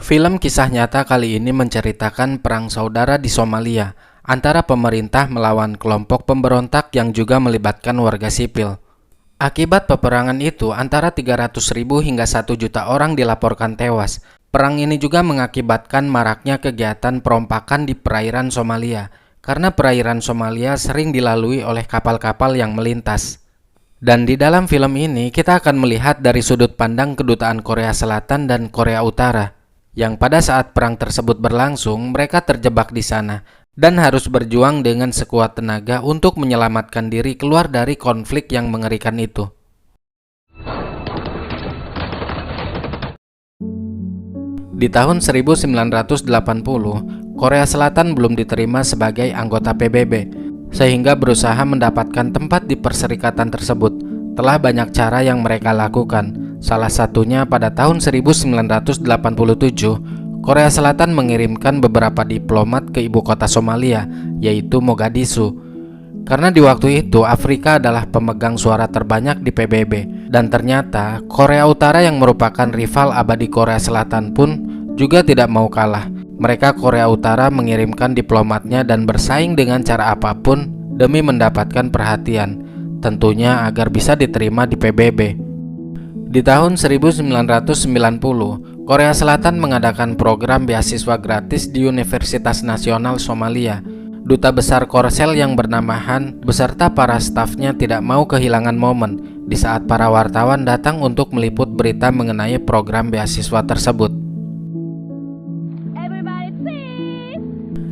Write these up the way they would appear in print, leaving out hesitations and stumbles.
Film kisah nyata kali ini menceritakan perang saudara di Somalia antara pemerintah melawan kelompok pemberontak yang juga melibatkan warga sipil. Akibat peperangan itu, antara 300.000 hingga 1 juta orang dilaporkan tewas. Perang ini juga mengakibatkan maraknya kegiatan perompakan di perairan Somalia, karena perairan Somalia sering dilalui oleh kapal-kapal yang melintas. Dan di dalam film ini, kita akan melihat dari sudut pandang kedutaan Korea Selatan dan Korea Utara, yang pada saat perang tersebut berlangsung, mereka terjebak di sana dan harus berjuang dengan sekuat tenaga untuk menyelamatkan diri keluar dari konflik yang mengerikan itu. Di tahun 1980, Korea Selatan belum diterima sebagai anggota PBB, sehingga berusaha mendapatkan tempat di perserikatan tersebut. Telah banyak cara yang mereka lakukan. Salah satunya pada tahun 1987, Korea Selatan mengirimkan beberapa diplomat ke ibu kota Somalia, yaitu Mogadishu. Karena di waktu itu Afrika adalah pemegang suara terbanyak di PBB, dan ternyata Korea Utara yang merupakan rival abadi Korea Selatan pun juga tidak mau kalah. Mereka Korea Utara mengirimkan diplomatnya dan bersaing dengan cara apapun demi mendapatkan perhatian, tentunya agar bisa diterima di PBB. Di tahun 1990, Korea Selatan mengadakan program beasiswa gratis di Universitas Nasional Somalia. Duta Besar Korsel yang bernama Han beserta para stafnya tidak mau kehilangan momen di saat para wartawan datang untuk meliput berita mengenai program beasiswa tersebut.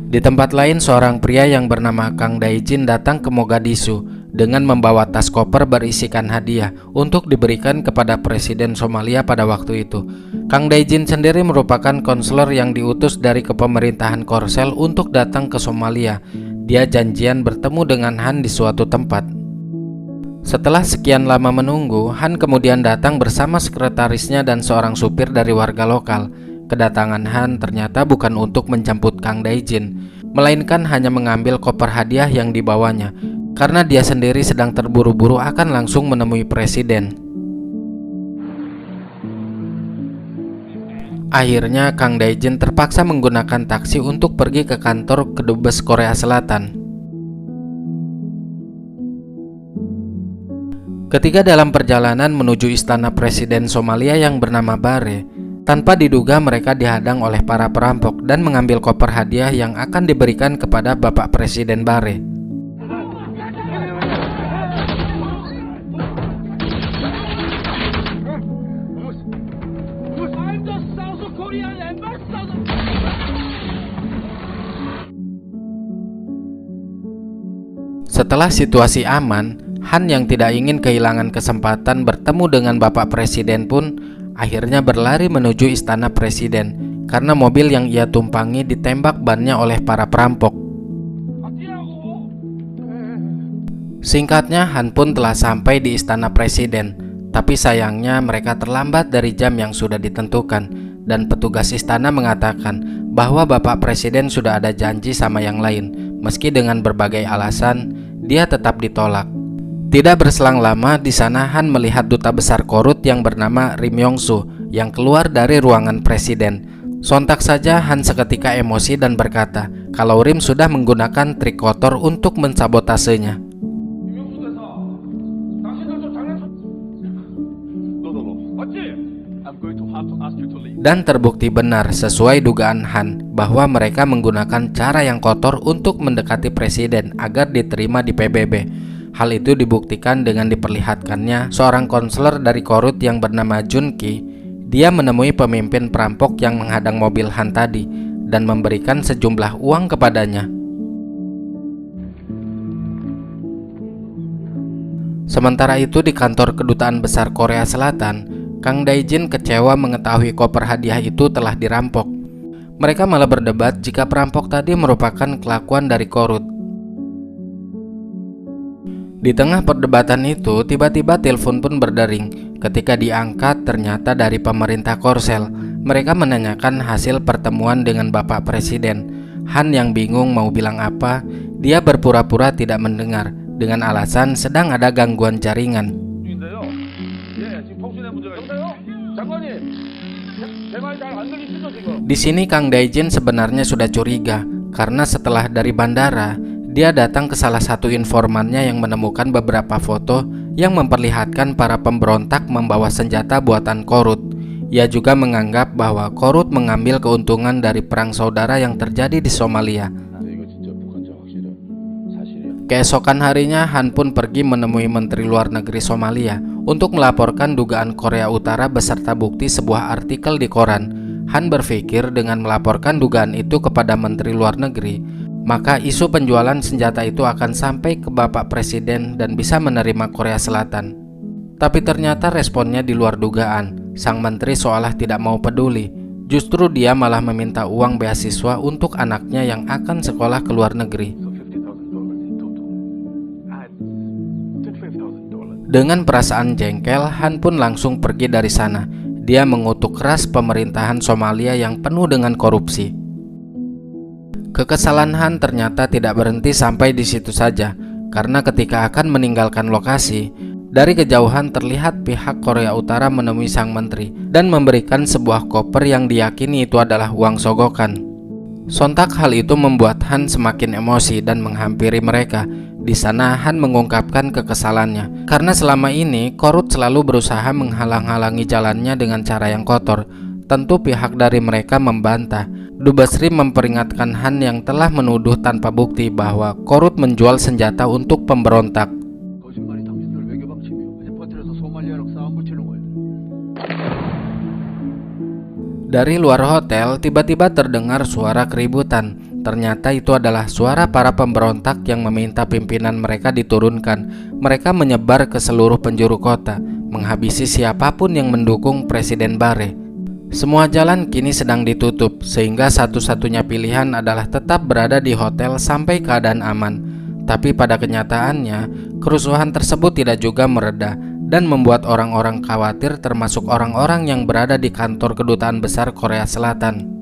Di tempat lain, seorang pria yang bernama Kang Dae-jin datang ke Mogadishu dengan membawa tas koper berisikan hadiah untuk diberikan kepada Presiden Somalia pada waktu itu. Kang Dae-jin sendiri merupakan konselor yang diutus dari kepemerintahan Korsel untuk datang ke Somalia. Dia janjian bertemu dengan Han di suatu tempat. Setelah sekian lama menunggu, Han kemudian datang bersama sekretarisnya dan seorang supir dari warga lokal. Kedatangan Han ternyata bukan untuk menjemput Kang Dae-jin, melainkan hanya mengambil koper hadiah yang dibawanya, karena dia sendiri sedang terburu-buru akan langsung menemui presiden. Akhirnya Kang Dae-jin terpaksa menggunakan taksi untuk pergi ke kantor Kedubes Korea Selatan. Ketika dalam perjalanan menuju istana Presiden Somalia yang bernama Bare, tanpa diduga mereka dihadang oleh para perampok dan mengambil koper hadiah yang akan diberikan kepada Bapak Presiden Bare. Setelah situasi aman, Han yang tidak ingin kehilangan kesempatan bertemu dengan Bapak Presiden pun akhirnya berlari menuju istana presiden karena mobil yang ia tumpangi ditembak bannya oleh para perampok. Singkatnya, Han pun telah sampai di istana presiden, tapi sayangnya mereka terlambat dari jam yang sudah ditentukan, dan petugas istana mengatakan bahwa Bapak Presiden sudah ada janji sama yang lain. Meski dengan berbagai alasan, dia tetap ditolak. Tidak berselang lama, di sana Han melihat duta besar Korut yang bernama Rim Yong-su yang keluar dari ruangan presiden. Sontak saja Han seketika emosi dan berkata kalau Rim sudah menggunakan trik kotor untuk mensabotasenya. Dan terbukti benar sesuai dugaan Han bahwa mereka menggunakan cara yang kotor untuk mendekati presiden agar diterima di PBB. Hal itu dibuktikan dengan diperlihatkannya seorang konselor dari Korut yang bernama Jun Ki. Dia menemui pemimpin perampok yang menghadang mobil Han tadi dan memberikan sejumlah uang kepadanya. Sementara itu di kantor kedutaan besar Korea Selatan, Kang Dae-jin kecewa mengetahui koper hadiah itu telah dirampok. Mereka malah berdebat jika perampok tadi merupakan kelakuan dari Korut. Di tengah perdebatan itu, tiba-tiba telepon pun berdering. Ketika diangkat, ternyata dari pemerintah Korsel. Mereka menanyakan hasil pertemuan dengan Bapak Presiden. Han yang bingung mau bilang apa, dia berpura-pura tidak mendengar dengan alasan sedang ada gangguan jaringan. Di sini Kang Daijin sebenarnya sudah curiga karena setelah dari bandara, dia datang ke salah satu informannya yang menemukan beberapa foto yang memperlihatkan para pemberontak membawa senjata buatan Korut. Ia juga menganggap bahwa Korut mengambil keuntungan dari perang saudara yang terjadi di Somalia. Keesokan harinya, Han pun pergi menemui Menteri Luar Negeri Somalia untuk melaporkan dugaan Korea Utara beserta bukti sebuah artikel di koran. Han berpikir dengan melaporkan dugaan itu kepada Menteri Luar Negeri, maka isu penjualan senjata itu akan sampai ke Bapak Presiden dan bisa menerima Korea Selatan. Tapi ternyata responnya di luar dugaan. Sang menteri seolah tidak mau peduli. Justru dia malah meminta uang beasiswa untuk anaknya yang akan sekolah ke luar negeri. Dengan perasaan jengkel, Han pun langsung pergi dari sana. Dia mengutuk keras pemerintahan Somalia yang penuh dengan korupsi. Kekesalan Han ternyata tidak berhenti sampai di situ saja, karena ketika akan meninggalkan lokasi, dari kejauhan terlihat pihak Korea Utara menemui sang menteri dan memberikan sebuah koper yang diyakini itu adalah uang sogokan. Sontak hal itu membuat Han semakin emosi dan menghampiri mereka. Di sana Han mengungkapkan kekesalannya karena selama ini Korut selalu berusaha menghalang-halangi jalannya dengan cara yang kotor. Tentu pihak dari mereka membantah. Dubesri memperingatkan Han yang telah menuduh tanpa bukti bahwa Korut menjual senjata untuk pemberontak. Dari luar hotel, tiba-tiba terdengar suara keributan. Ternyata itu adalah suara para pemberontak yang meminta pimpinan mereka diturunkan. Mereka menyebar ke seluruh penjuru kota, menghabisi siapapun yang mendukung Presiden Barre. Semua jalan kini sedang ditutup, sehingga satu-satunya pilihan adalah tetap berada di hotel sampai keadaan aman. Tapi pada kenyataannya, kerusuhan tersebut tidak juga mereda dan membuat orang-orang khawatir, termasuk orang-orang yang berada di kantor kedutaan besar Korea Selatan.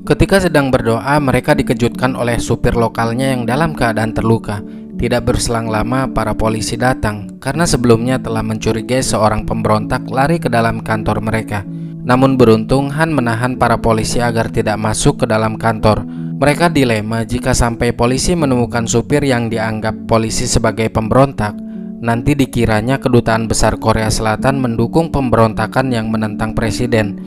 Ketika sedang berdoa, mereka dikejutkan oleh supir lokalnya yang dalam keadaan terluka. Tidak berselang lama, para polisi datang karena sebelumnya telah mencurigai seorang pemberontak lari ke dalam kantor mereka. Namun beruntung, Han menahan para polisi agar tidak masuk ke dalam kantor. Mereka dilema jika sampai polisi menemukan supir yang dianggap polisi sebagai pemberontak, nanti dikiranya kedutaan besar Korea Selatan mendukung pemberontakan yang menentang presiden.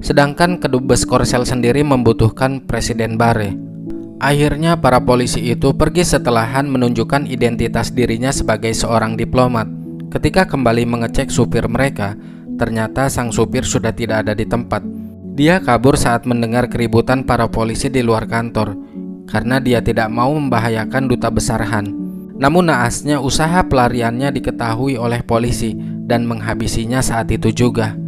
Sedangkan kedubes Korsel sendiri membutuhkan Presiden Barre. Akhirnya para polisi itu pergi setelah Han menunjukkan identitas dirinya sebagai seorang diplomat. Ketika kembali mengecek supir mereka, ternyata sang supir sudah tidak ada di tempat. Dia kabur saat mendengar keributan para polisi di luar kantor, karena dia tidak mau membahayakan duta besar Han. Namun naasnya usaha pelariannya diketahui oleh polisi dan menghabisinya saat itu juga.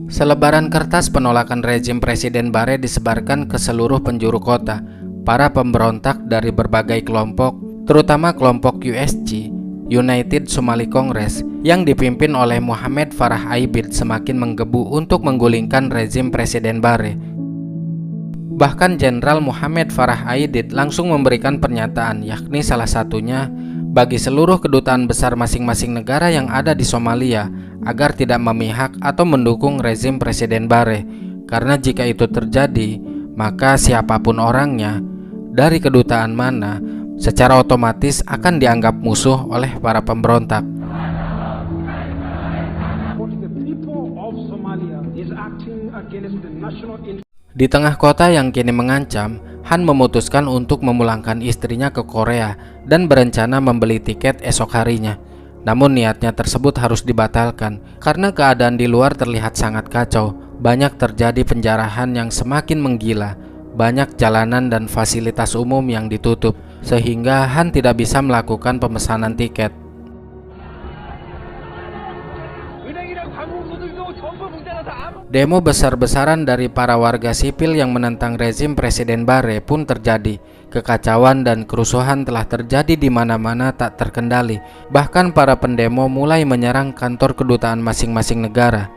Selebaran kertas penolakan rezim Presiden Barre disebarkan ke seluruh penjuru kota. Para pemberontak dari berbagai kelompok, terutama kelompok USC, United Somali Congress, yang dipimpin oleh Mohamed Farah Aidid semakin menggebu untuk menggulingkan rezim Presiden Barre. Bahkan Jenderal Mohamed Farah Aidid langsung memberikan pernyataan, yakni salah satunya bagi seluruh kedutaan besar masing-masing negara yang ada di Somalia agar tidak memihak atau mendukung rezim Presiden Barre, karena jika itu terjadi, maka siapapun orangnya, dari kedutaan mana, secara otomatis akan dianggap musuh oleh para pemberontak. Di tengah kota yang kini mengancam, Han memutuskan untuk memulangkan istrinya ke Korea dan berencana membeli tiket esok harinya. Namun niatnya tersebut harus dibatalkan karena keadaan di luar terlihat sangat kacau. Banyak terjadi penjarahan yang semakin menggila, banyak jalanan dan fasilitas umum yang ditutup, sehingga Han tidak bisa melakukan pemesanan tiket. Demo besar-besaran dari para warga sipil yang menentang rezim Presiden Barre pun terjadi. Kekacauan dan kerusuhan telah terjadi di mana-mana tak terkendali. Bahkan para pendemo mulai menyerang kantor kedutaan masing-masing negara.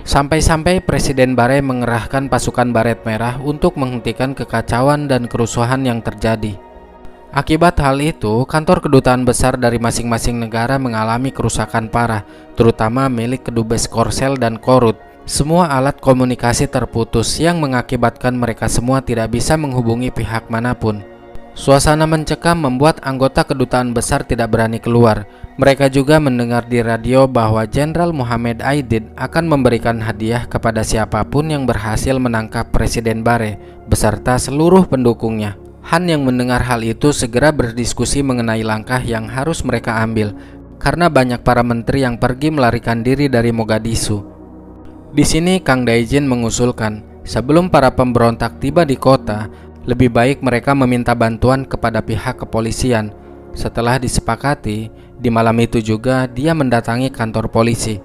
Sampai-sampai Presiden Barre mengerahkan pasukan baret merah untuk menghentikan kekacauan dan kerusuhan yang terjadi. Akibat hal itu, kantor kedutaan besar dari masing-masing negara mengalami kerusakan parah, terutama milik kedubes Korsel dan Korut. Semua alat komunikasi terputus yang mengakibatkan mereka semua tidak bisa menghubungi pihak manapun. Suasana mencekam membuat anggota kedutaan besar tidak berani keluar. Mereka juga mendengar di radio bahwa Jenderal Mohammed Aidid akan memberikan hadiah kepada siapapun yang berhasil menangkap Presiden Barre beserta seluruh pendukungnya. Han yang mendengar hal itu segera berdiskusi mengenai langkah yang harus mereka ambil, karena banyak para menteri yang pergi melarikan diri dari Mogadishu. Di sini Kang Daijin mengusulkan, sebelum para pemberontak tiba di kota, lebih baik mereka meminta bantuan kepada pihak kepolisian. Setelah disepakati, di malam itu juga dia mendatangi kantor polisi.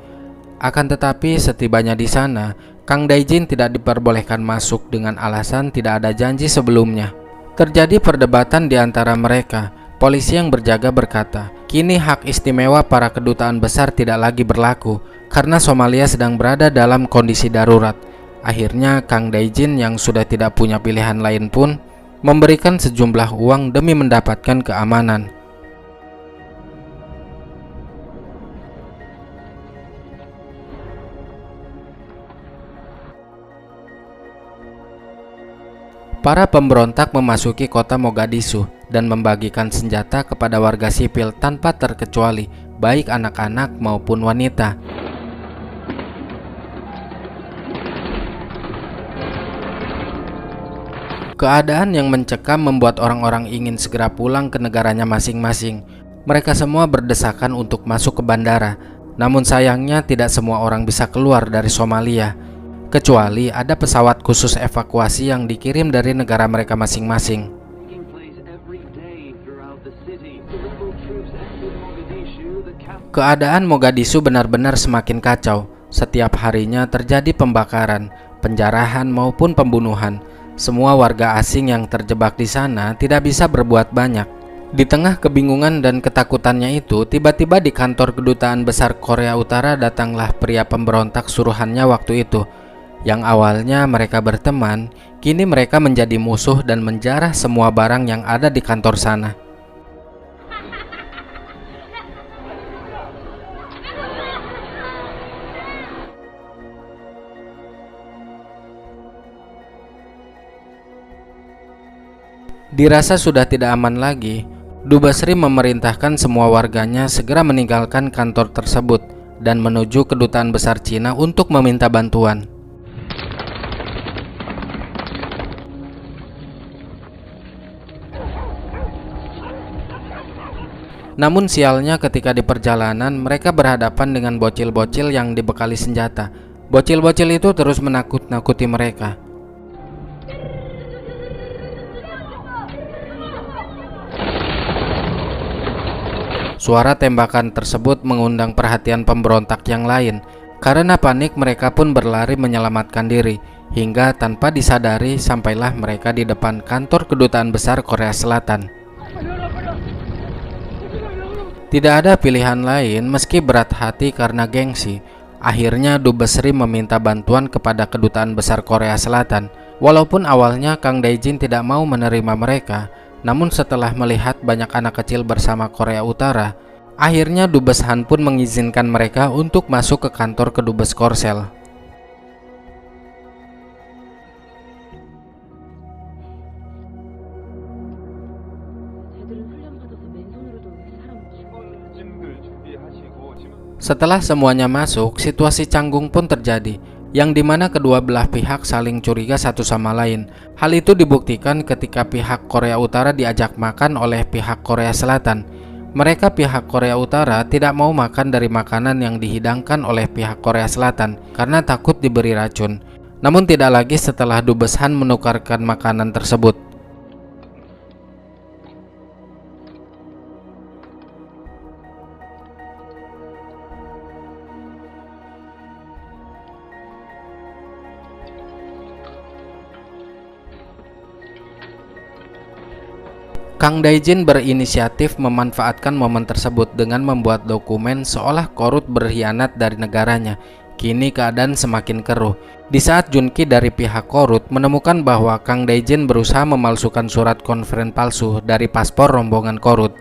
Akan tetapi setibanya di sana, Kang Daijin tidak diperbolehkan masuk dengan alasan tidak ada janji sebelumnya. Terjadi perdebatan di antara mereka. Polisi yang berjaga berkata, kini hak istimewa para kedutaan besar tidak lagi berlaku karena Somalia sedang berada dalam kondisi darurat. Akhirnya Kang Daijin yang sudah tidak punya pilihan lain pun memberikan sejumlah uang demi mendapatkan keamanan. Para pemberontak memasuki kota Mogadishu dan membagikan senjata kepada warga sipil tanpa terkecuali, baik anak-anak maupun wanita. Keadaan yang mencekam membuat orang-orang ingin segera pulang ke negaranya masing-masing. Mereka semua berdesakan untuk masuk ke bandara, namun sayangnya tidak semua orang bisa keluar dari Somalia, kecuali ada pesawat khusus evakuasi yang dikirim dari negara mereka masing-masing. Keadaan Mogadishu benar-benar semakin kacau. Setiap harinya terjadi pembakaran, penjarahan maupun pembunuhan. Semua warga asing yang terjebak di sana tidak bisa berbuat banyak. Di tengah kebingungan dan ketakutannya itu, tiba-tiba di kantor kedutaan besar Korea Utara datanglah pria pemberontak suruhannya waktu itu. Yang awalnya mereka berteman, kini mereka menjadi musuh dan menjarah semua barang yang ada di kantor sana. Dirasa sudah tidak aman lagi, Dubesri memerintahkan semua warganya segera meninggalkan kantor tersebut dan menuju kedutaan besar Cina untuk meminta bantuan. Namun sialnya ketika di perjalanan mereka berhadapan dengan bocil-bocil yang dibekali senjata. Bocil-bocil itu terus menakut-nakuti mereka. Suara tembakan tersebut mengundang perhatian pemberontak yang lain. Karena panik mereka pun berlari menyelamatkan diri. Hingga tanpa disadari sampailah mereka di depan kantor kedutaan besar Korea Selatan. Tidak ada pilihan lain meski berat hati karena gengsi. Akhirnya Dubesri meminta bantuan kepada kedutaan besar Korea Selatan. Walaupun awalnya Kang Daijin tidak mau menerima mereka, namun setelah melihat banyak anak kecil bersama Korea Utara, akhirnya Dubes Han pun mengizinkan mereka untuk masuk ke kantor kedubes Korsel. Setelah semuanya masuk, situasi canggung pun terjadi, yang dimana kedua belah pihak saling curiga satu sama lain. Hal itu dibuktikan ketika pihak Korea Utara diajak makan oleh pihak Korea Selatan. Mereka pihak Korea Utara tidak mau makan dari makanan yang dihidangkan oleh pihak Korea Selatan karena takut diberi racun. Namun tidak lagi setelah Dubes Han menukarkan makanan tersebut. Kang Daijin berinisiatif memanfaatkan momen tersebut dengan membuat dokumen seolah Korut berkhianat dari negaranya. Kini keadaan semakin keruh. Di saat Junki dari pihak Korut menemukan bahwa Kang Daejin berusaha memalsukan surat konferen palsu dari paspor rombongan Korut.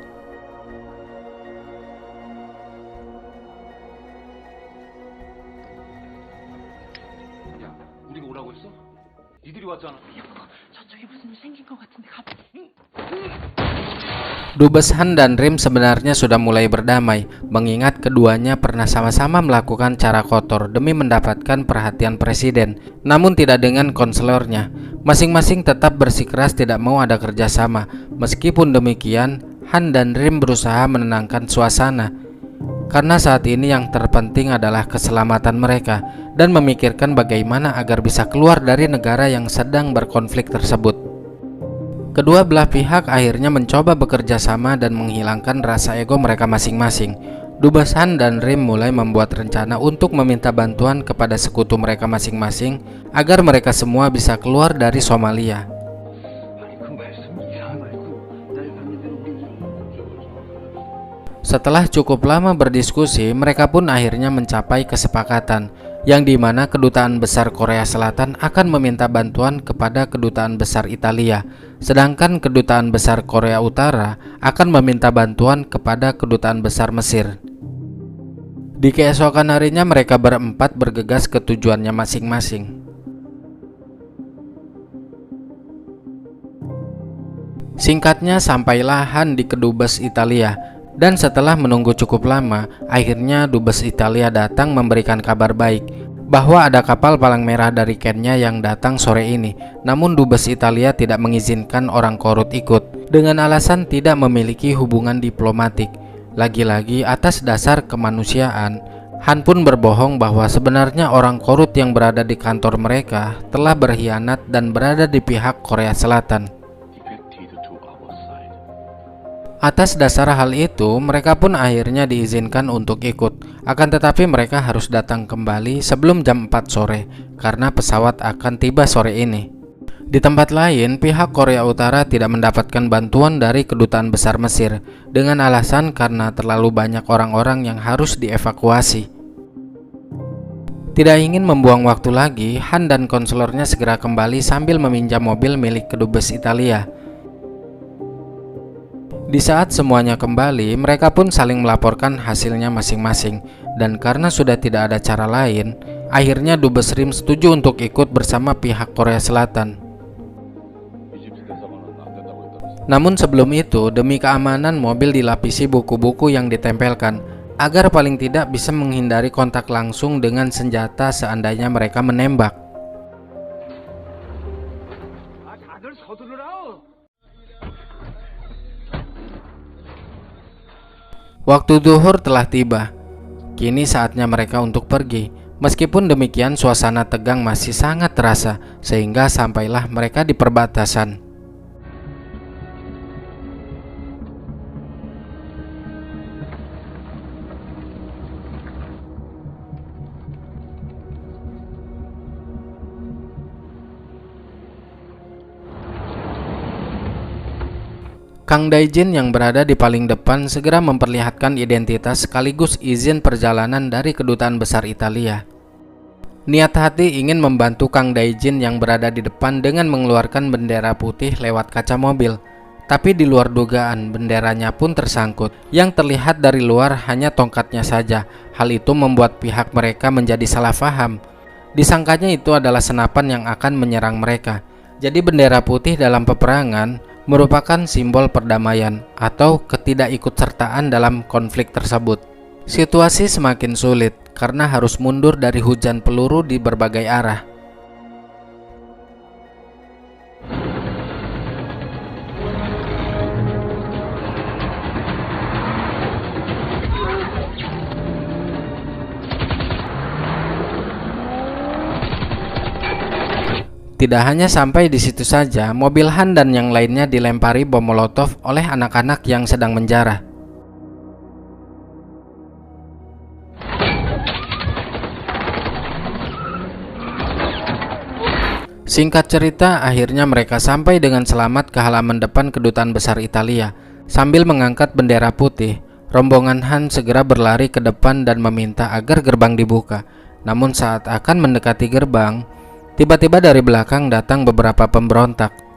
Dubes Han dan Rim sebenarnya sudah mulai berdamai, mengingat keduanya pernah sama-sama melakukan cara kotor demi mendapatkan perhatian presiden, namun tidak dengan konselornya. Masing-masing tetap bersikeras tidak mau ada kerjasama. Meskipun demikian, Han dan Rim berusaha menenangkan suasana, karena saat ini yang terpenting adalah keselamatan mereka dan memikirkan bagaimana agar bisa keluar dari negara yang sedang berkonflik tersebut. Kedua belah pihak akhirnya mencoba bekerja sama dan menghilangkan rasa ego mereka masing-masing. Dubes Han dan Rim mulai membuat rencana untuk meminta bantuan kepada sekutu mereka masing-masing agar mereka semua bisa keluar dari Somalia. Setelah cukup lama berdiskusi, mereka pun akhirnya mencapai kesepakatan yang dimana Kedutaan Besar Korea Selatan akan meminta bantuan kepada Kedutaan Besar Italia, sedangkan Kedutaan Besar Korea Utara akan meminta bantuan kepada Kedutaan Besar Mesir. Di keesokan harinya mereka berempat bergegas ke tujuannya masing-masing. Singkatnya, sampailah Han di Kedubes Italia. Dan setelah menunggu cukup lama, akhirnya Dubes Italia datang memberikan kabar baik bahwa ada kapal palang merah dari Kenya yang datang sore ini. Namun Dubes Italia tidak mengizinkan orang Korut ikut dengan alasan tidak memiliki hubungan diplomatik. Lagi-lagi atas dasar kemanusiaan, Han pun berbohong bahwa sebenarnya orang Korut yang berada di kantor mereka telah berkhianat dan berada di pihak Korea Selatan. Atas dasar hal itu, mereka pun akhirnya diizinkan untuk ikut. Akan tetapi mereka harus datang kembali sebelum jam 4 sore, karena pesawat akan tiba sore ini. Di tempat lain, pihak Korea Utara tidak mendapatkan bantuan dari Kedutaan Besar Mesir, dengan alasan karena terlalu banyak orang-orang yang harus dievakuasi. Tidak ingin membuang waktu lagi, Han dan konselornya segera kembali sambil meminjam mobil milik Kedubes Italia. Di saat semuanya kembali, mereka pun saling melaporkan hasilnya masing-masing. Dan karena sudah tidak ada cara lain, akhirnya Dubes Rim setuju untuk ikut bersama pihak Korea Selatan. Namun sebelum itu, demi keamanan mobil dilapisi buku-buku yang ditempelkan, agar paling tidak bisa menghindari kontak langsung dengan senjata seandainya mereka menembak. Waktu zuhur telah tiba. Kini saatnya mereka untuk pergi. Meskipun demikian, suasana tegang masih sangat terasa, sehingga sampailah mereka di perbatasan. Kang Daejin yang berada di paling depan segera memperlihatkan identitas sekaligus izin perjalanan dari Kedutaan Besar Italia. Niat hati ingin membantu Kang Daejin yang berada di depan dengan mengeluarkan bendera putih lewat kaca mobil. Tapi di luar dugaan, benderanya pun tersangkut. Yang terlihat dari luar hanya tongkatnya saja. Hal itu membuat pihak mereka menjadi salah paham. Disangkanya itu adalah senapan yang akan menyerang mereka. Jadi bendera putih dalam peperangan merupakan simbol perdamaian atau ketidakikutsertaan dalam konflik tersebut. Situasi semakin sulit karena harus mundur dari hujan peluru di berbagai arah. Tidak hanya sampai di situ saja, mobil Han dan yang lainnya dilempari bom molotov oleh anak-anak yang sedang menjarah. Singkat cerita, akhirnya mereka sampai dengan selamat ke halaman depan Kedutaan Besar Italia. Sambil mengangkat bendera putih, rombongan Han segera berlari ke depan dan meminta agar gerbang dibuka. Namun saat akan mendekati gerbang, tiba-tiba dari belakang datang beberapa pemberontak.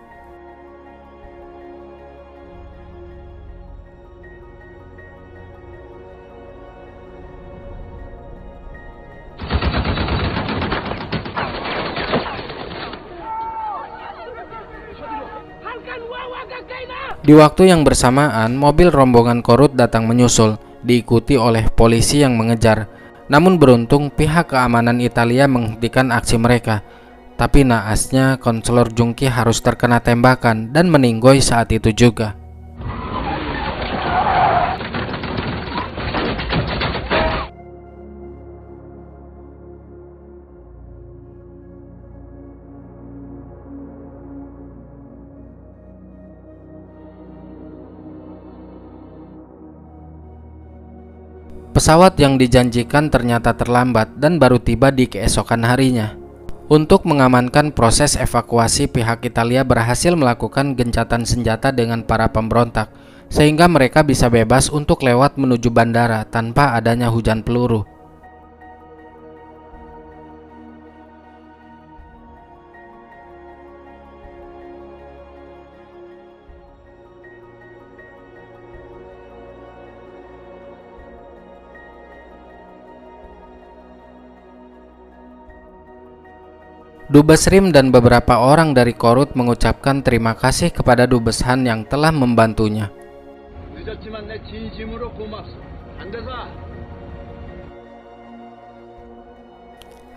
Di waktu yang bersamaan, mobil rombongan Korut datang menyusul, diikuti oleh polisi yang mengejar. Namun beruntung pihak keamanan Italia menghentikan aksi mereka. Tapi naasnya konselor Jungki harus terkena tembakan dan meninggoy saat itu juga. Pesawat yang dijanjikan ternyata terlambat dan baru tiba di keesokan harinya. Untuk mengamankan proses evakuasi, pihak Italia berhasil melakukan gencatan senjata dengan para pemberontak, sehingga mereka bisa bebas untuk lewat menuju bandara tanpa adanya hujan peluru. Dubes Rim dan beberapa orang dari Korut mengucapkan terima kasih kepada Dubes Han yang telah membantunya.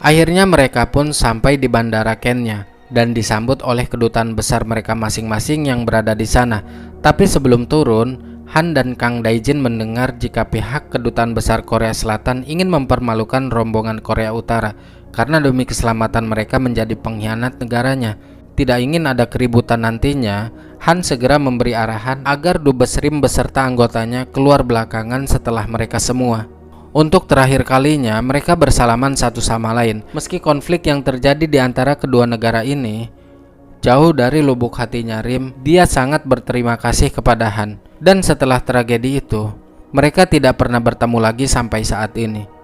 Akhirnya mereka pun sampai di Bandara Kenya dan disambut oleh kedutaan besar mereka masing-masing yang berada di sana. Tapi sebelum turun, Han dan Kang Daijin mendengar jika pihak kedutaan besar Korea Selatan ingin mempermalukan rombongan Korea Utara karena demi keselamatan mereka menjadi pengkhianat negaranya. Tidak ingin ada keributan nantinya, Han segera memberi arahan agar Dubes Rim beserta anggotanya keluar belakangan setelah mereka semua. Untuk terakhir kalinya, mereka bersalaman satu sama lain. Meski konflik yang terjadi di antara kedua negara ini, jauh dari lubuk hatinya Rim, dia sangat berterima kasih kepada Han. Dan setelah tragedi itu, mereka tidak pernah bertemu lagi sampai saat ini.